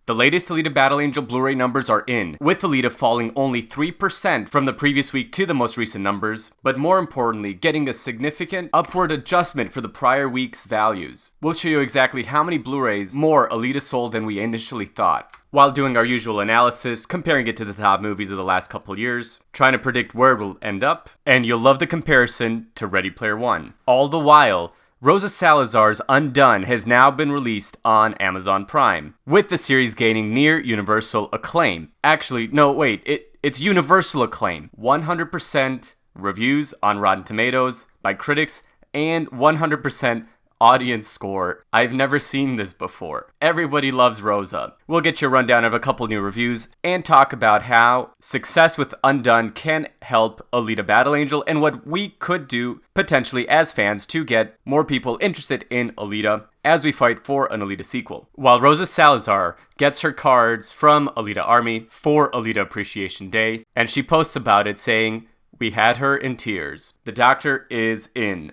The latest Alita Battle Angel Blu-ray numbers are in, with Alita falling only 3% from the previous week to the most recent numbers, but more importantly, getting a significant upward adjustment for the prior week's values. We'll show you exactly how many Blu-rays more Alita sold than we initially thought, while doing our usual analysis, comparing it to the top movies of the last couple years, trying to predict where it will end up, and you'll love the comparison to Ready Player One. All the while, Rosa Salazar's Undone has now been released on Amazon Prime, with the series gaining near universal acclaim. Actually, no, wait, it's universal acclaim. 100% reviews on Rotten Tomatoes by critics, and 100% audience score. I've never seen this before. Everybody loves Rosa. We'll get you a rundown of a couple new reviews and talk about how success with Undone can help Alita Battle Angel and what we could do potentially as fans to get more people interested in Alita as we fight for an Alita sequel. While Rosa Salazar gets her cards from Alita Army for Alita Appreciation Day, and she posts about it saying, "We had her in tears. The doctor is in."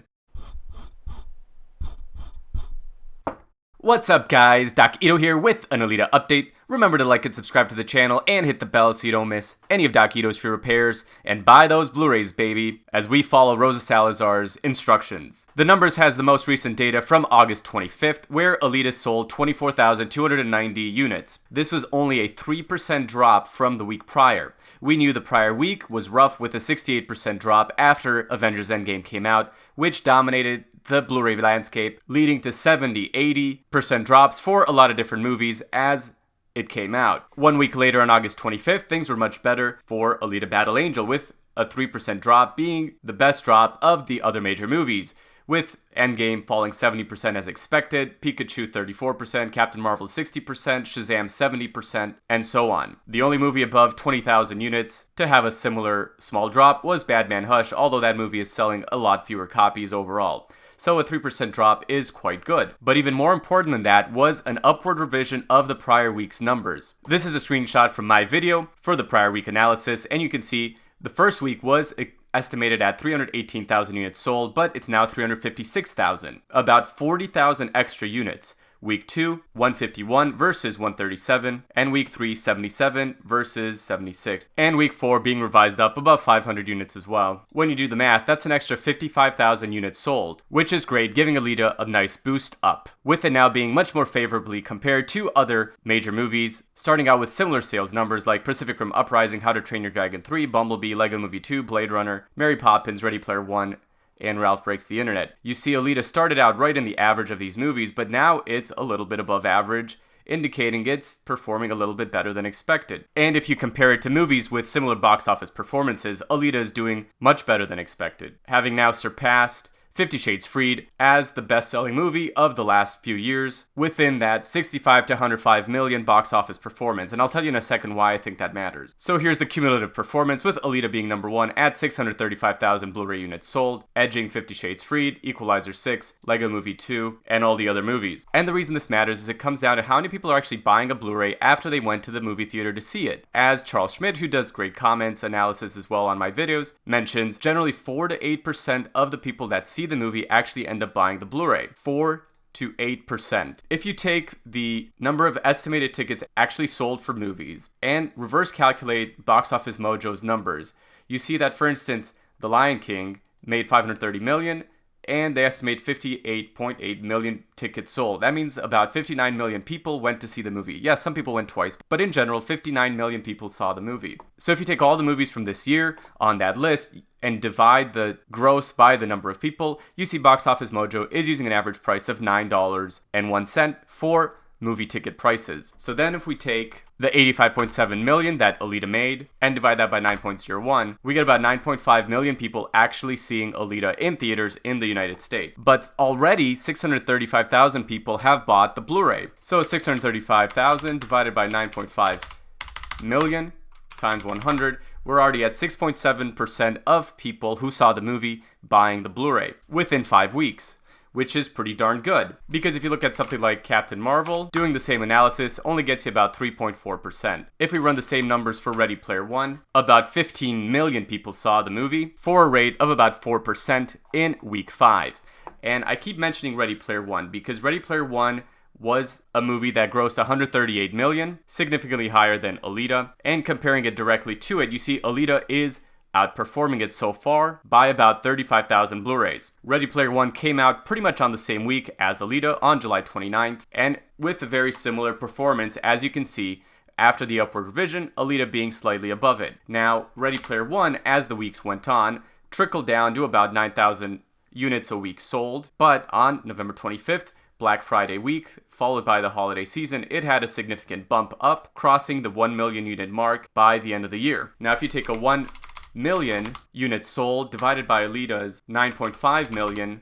What's up guys, Doc Ito here with an Alita update. Remember to like and subscribe to the channel and hit the bell so you don't miss any of Doc Ito's free repairs, and buy those Blu-rays baby, as we follow Rosa Salazar's instructions. The numbers has the most recent data from August 25th, where Alita sold 24,290 units. This was only a 3% drop from the week prior. We knew the prior week was rough with a 68% drop after Avengers Endgame came out, which dominated the Blu-ray landscape, leading to 70-80% drops for a lot of different movies as it came out. 1 week later on August 25th, things were much better for Alita Battle Angel, with a 3% drop being the best drop of the other major movies, with Endgame falling 70% as expected, Pikachu 34%, Captain Marvel 60%, Shazam 70%, and so on. The only movie above 20,000 units to have a similar small drop was Batman Hush, although that movie is selling a lot fewer copies overall. So a 3% drop is quite good. But even more important than that was an upward revision of the prior week's numbers. This is a screenshot from my video for the prior week analysis, and you can see the first week was estimated at 318,000 units sold, but it's now 356,000, about 40,000 extra units. Week 2, 151 versus 137, and Week 3, 77 versus 76, and Week 4 being revised up above 500 units as well. When you do the math, that's an extra 55,000 units sold, which is great, giving Alita a nice boost up, with it now being much more favorably compared to other major movies, starting out with similar sales numbers like Pacific Rim Uprising, How to Train Your Dragon 3, Bumblebee, Lego Movie 2, Blade Runner, Mary Poppins, Ready Player One, and Ralph Breaks the Internet. You see Alita started out right in the average of these movies, but now it's a little bit above average, indicating it's performing a little bit better than expected. And if you compare it to movies with similar box office performances, Alita is doing much better than expected, having now surpassed 50 Shades Freed as the best-selling movie of the last few years within that 65 to 105 million box office performance, and I'll tell you in a second why I think that matters. So here's the cumulative performance, with Alita being number 1 at 635,000 Blu-ray units sold, edging 50 Shades Freed, Equalizer 6, Lego Movie 2, and all the other movies. And the reason this matters is it comes down to how many people are actually buying a Blu-ray after they went to the movie theater to see it. As Charles Schmidt, who does great comments, analysis as well on my videos, mentions, generally 4 to 8% of the people that see the movie actually end up buying the Blu-ray. 4 to 8%. If you take the number of estimated tickets actually sold for movies and reverse calculate Box Office Mojo's numbers, you see that, for instance, The Lion King made 530 million, and they estimate 58.8 million tickets sold. That means about 59 million people went to see the movie. Yes, some people went twice, but in general, 59 million people saw the movie. So if you take all the movies from this year on that list and divide the gross by the number of people, you see Box Office Mojo is using an average price of $9.01 for movie ticket prices. So then if we take the 85.7 million that Alita made and divide that by 9.01, we get about 9.5 million people actually seeing Alita in theaters in the United States. But already 635,000 people have bought the Blu-ray. So 635,000 divided by 9.5 million times 100, we're already at 6.7% of people who saw the movie buying the Blu-ray within 5 weeks, which is pretty darn good. Because if you look at something like Captain Marvel, doing the same analysis only gets you about 3.4%. If we run the same numbers for Ready Player One, about 15 million people saw the movie for a rate of about 4% in week 5. And I keep mentioning Ready Player One because Ready Player One was a movie that grossed 138 million, significantly higher than Alita. And comparing it directly to it, you see Alita is outperforming it so far by about 35,000 Blu-rays. Ready Player One came out pretty much on the same week as Alita on July 29th, and with a very similar performance, as you can see, after the upward revision, Alita being slightly above it. Now, Ready Player One, as the weeks went on, trickled down to about 9,000 units a week sold, but on November 25th, Black Friday week, followed by the holiday season, it had a significant bump up, crossing the 1 million unit mark by the end of the year. Now, if you take a 1 million units sold divided by Alita's 9.5 million,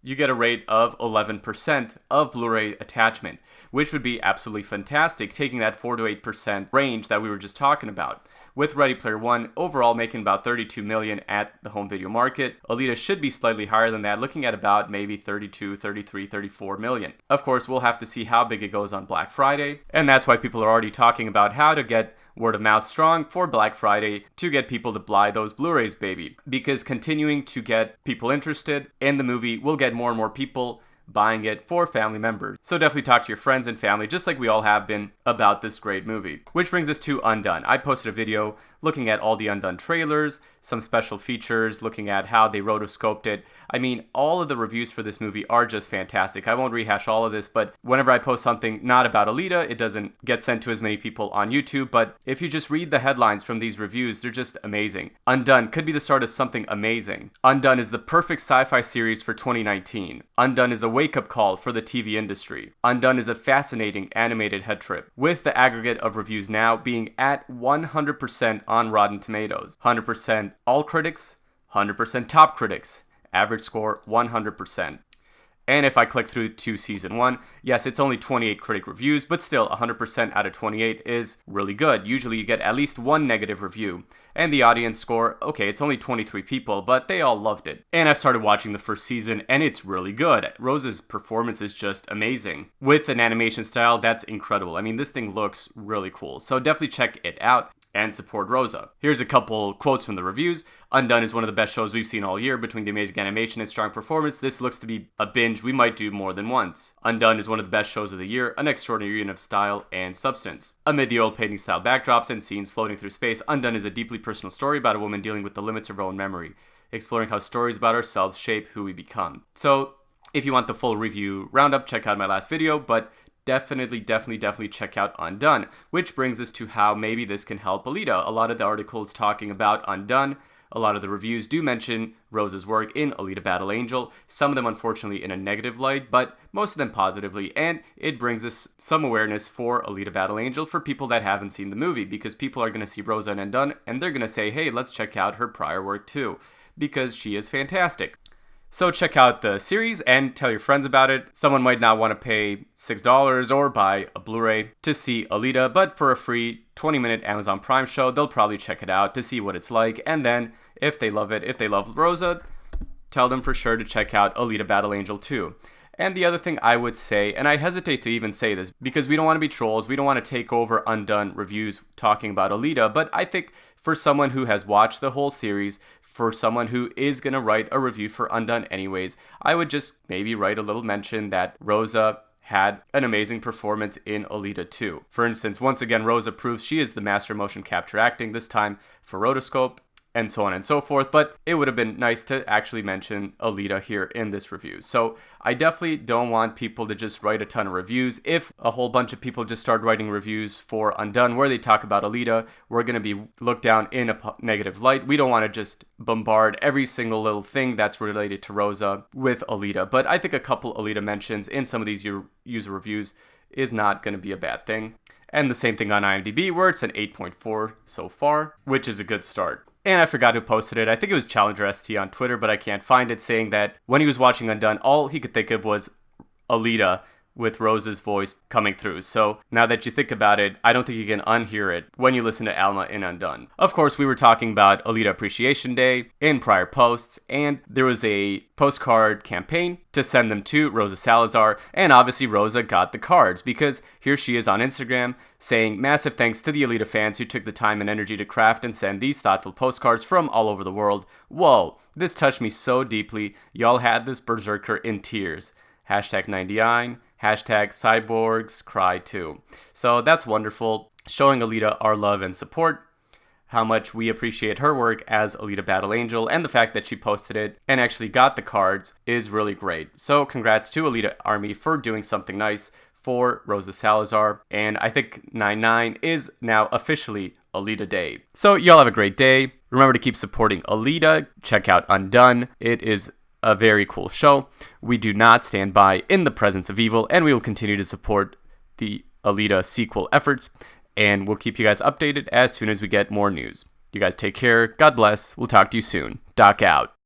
you get a rate of 11% of Blu-ray attachment, which would be absolutely fantastic, taking that 4 to 8% range that we were just talking about. With Ready Player One overall making about 32 million at the home video market, Alita should be slightly higher than that, looking at about maybe 32, 33, 34 million. Of course, we'll have to see how big it goes on Black Friday, and that's why people are already talking about how to get word of mouth strong for Black Friday to get people to buy those Blu-rays, baby. Because continuing to get people interested in the movie will get more and more people buying it for family members. So definitely talk to your friends and family, just like we all have been, about this great movie. Which brings us to Undone. I posted a video looking at all the Undone trailers, some special features, looking at how they rotoscoped it. I mean, all of the reviews for this movie are just fantastic. I won't rehash all of this, but whenever I post something not about Alita, it doesn't get sent to as many people on YouTube, but if you just read the headlines from these reviews, they're just amazing. Undone could be the start of something amazing. Undone is the perfect sci-fi series for 2019. Undone is a wake-up call for the TV industry. Undone is a fascinating animated head trip, with the aggregate of reviews now being at 100% on Rotten Tomatoes. 100% all critics, 100% top critics. Average score 100%. And if I click through to season 1, yes, it's only 28 critic reviews, but still 100% out of 28 is really good. Usually you get at least one negative review. And the audience score, okay, it's only 23 people, but they all loved it. And I've started watching the first season, and it's really good. Rosa's performance is just amazing. With an animation style that's incredible. I mean, this thing looks really cool. So definitely check it out and support Rosa. Here's a couple quotes from the reviews. Undone is one of the best shows we've seen all year. Between the amazing animation and strong performance, this looks to be a binge we might do more than once. Undone is one of the best shows of the year, an extraordinary union of style and substance. Amid the old painting style backdrops and scenes floating through space, Undone is a deeply personal story about a woman dealing with the limits of her own memory, exploring how stories about ourselves shape who we become. So, if you want the full review roundup, check out my last video, but definitely check out Undone, which brings us to how maybe this can help Alita. A lot of the articles talking about Undone, a lot of the reviews do mention Rosa's work in Alita Battle Angel, some of them unfortunately in a negative light, but most of them positively, and it brings us some awareness for Alita Battle Angel for people that haven't seen the movie, because people are going to see Rosa and Undone, and they're going to say, hey, let's check out her prior work too, because she is fantastic. So check out the series and tell your friends about it. Someone might not want to pay $6 or buy a Blu-ray to see Alita, but for a free 20-minute Amazon Prime show, they'll probably check it out to see what it's like. And then, if they love it, if they love Rosa, tell them for sure to check out Alita Battle Angel 2. And the other thing I would say, and I hesitate to even say this because we don't want to be trolls, we don't want to take over Undone reviews talking about Alita, but I think for someone who has watched the whole series, for someone who is going to write a review for Undone anyways, I would just maybe write a little mention that Rosa had an amazing performance in Alita 2. For instance, once again, Rosa proves she is the master of motion capture acting, this time for rotoscope, and so on and so forth, but it would have been nice to actually mention Alita here in this review. So I definitely don't want people to just write a ton of reviews. If a whole bunch of people just start writing reviews for Undone where they talk about Alita, we're going to be looked down in a negative light. We don't want to just bombard every single little thing that's related to Rosa with Alita, but I think a couple Alita mentions in some of these user reviews is not going to be a bad thing. And the same thing on IMDb, where it's an 8.4 so far, which is a good start. And I forgot who posted it. I think it was Challenger ST on Twitter, but I can't find it, saying that when he was watching Undone, all he could think of was Alita with Rosa's voice coming through. So now that you think about it, I don't think you can unhear it when you listen to Alma in Undone. Of course, we were talking about Alita Appreciation Day in prior posts, and there was a postcard campaign to send them to Rosa Salazar, and obviously Rosa got the cards, because here she is on Instagram saying, massive thanks to the Alita fans who took the time and energy to craft and send these thoughtful postcards from all over the world. Whoa, this touched me so deeply. Y'all had this berserker in tears. #99, Hashtag cyborgs cry too. So that's wonderful. Showing Alita our love and support, how much we appreciate her work as Alita Battle Angel, and the fact that she posted it and actually got the cards is really great. So congrats to Alita Army for doing something nice for Rosa Salazar, and I think 9/9 is now officially Alita Day. So y'all have a great day. Remember to keep supporting Alita. Check out Undone. It is a very cool show. We do not stand by in the presence of evil, and we will continue to support the Alita sequel efforts, and we'll keep you guys updated as soon as we get more news. You guys take care. God bless. We'll talk to you soon. Doc out.